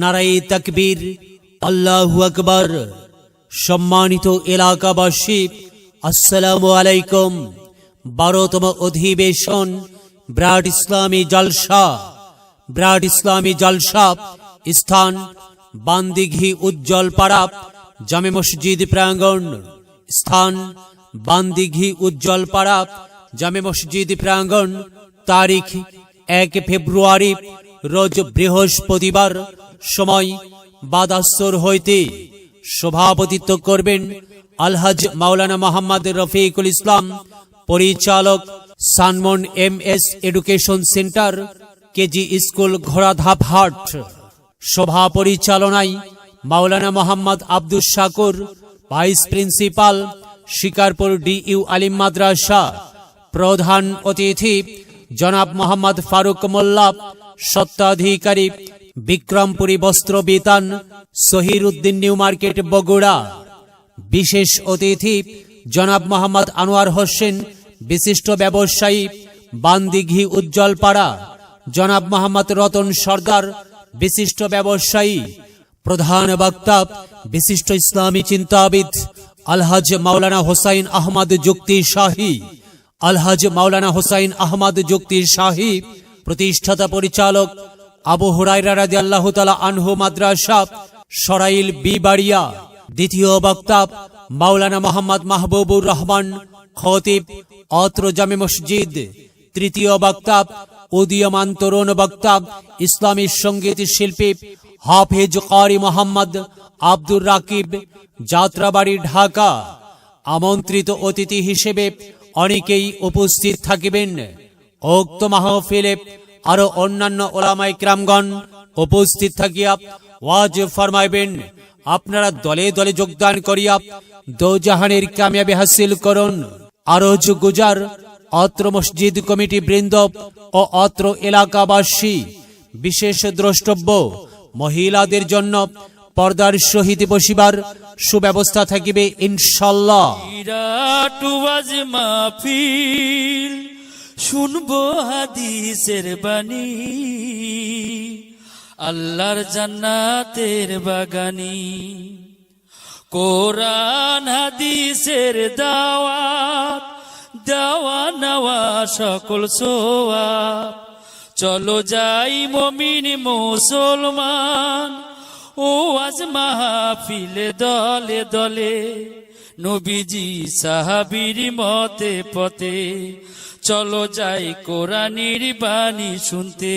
নারায়ে তাকবীর, আল্লাহু আকবার। সম্মানিত এলাকাবাসী, আসসালামু আলাইকুম। 12তম অধিবেশন ব্রাড ইসলামী জলসা। ব্রাড ইসলামী জলসা স্থান বান্দিঘি উজ্জ্বলপাড়া জামে মসজিদ প্রাঙ্গণ। স্থান বান্দিঘি উজ্জ্বলপাড়া জামে মসজিদ প্রাঙ্গণ। তারিখ 1 ফেব্রুয়ারি রোজ বৃহস্পতিবার। সময় বাদাসর হইতে। সভাপতিত্ব করবেন আলহাজ মাওলানা মোহাম্মদ রফিকুল ইসলাম, পরিচালক Sanmon MS education centre, KG school Ghoradhap Hat. সভা পরিচালনায় Maulana Mohammad Abdus Shakur, vice principal, Shikarpur DU Alim Madrasa. প্রধান অতিথি জনাব মোহাম্মদ ফারুক মোল্লা, স্বত্বাধিকারী বিক্রমপুরী বস্ত্র বিতান, সহিরউদ্দিন নিউ মার্কেট, বগুড়া। বিশেষ অতিথি জনাব মোহাম্মদ আনোয়ার হোসেন, বিশিষ্ট ব্যবসায়ী, বান্দিঘি উজ্জ্বলপাড়া। জনাব মোহাম্মদ রতন সর্দার, বিশিষ্ট ব্যবসায়ী। প্রধান বক্তা বিশিষ্ট ইসলামী চিন্তাবিদ আলহাজ মাওলানা হোসাইন আহমদ যুক্তি শাহী। আলহাজ মাওলানা হোসাইন আহমদ যুক্তি শাহী, প্রতিষ্ঠাতা পরিচালক আবু হুরায়রা রাদিয়াল্লাহু তাআলা আনহু মাদ্রাসা, সরাইল বিবাড়িয়া। দ্বিতীয় বক্তা মাওলানা মোহাম্মদ মাহবুবুর রহমান, খতিব, অত্র জামে মসজিদ। তৃতীয় বক্তা উদীয়মান তরুণ বক্তা ইসলামী সঙ্গীত শিল্পী হাফেজ কারি মোহাম্মদ আব্দুর রাকিব, যাত্রাবাড়ি, ঢাকা। আমন্ত্রিত অতিথি হিসেবে অনেকেই উপস্থিত থাকিবেন। উক্ত মাহফিলে আরো অন্যান্য ওলামায়ে কিরামগণ উপস্থিত থাকিয়া ওয়াজ ফরমাইবেন। আপনারা দলে দলে যোগদান করিয়া দোজাহানের কামিয়াবি হাসিল করুন। আরজ গুজার অত্র মসজিদ কমিটি বৃন্দ ও অত্র এলাকাবাসী। বিশেষ দ্রষ্টব্য, মহিলাদের জন্য পর্দার সহিত বসিবার সুব্যবস্থা থাকিবে ইনশাআল্লাহ। শুনবো হাদিসের বাণী, আল্লাহর জান্নাতের বাগানি। কোরআন হাদিসের দাওয়াত, দেওয়া নেওয়া সকল সোয়াব। চলো যাই মুমিন মুসলমান, ও আজ মাহফিলে দলে দলে। নবীজি সাহাবীর মতে পথে, চলো যাই কোরআনের বাণী শুনতে।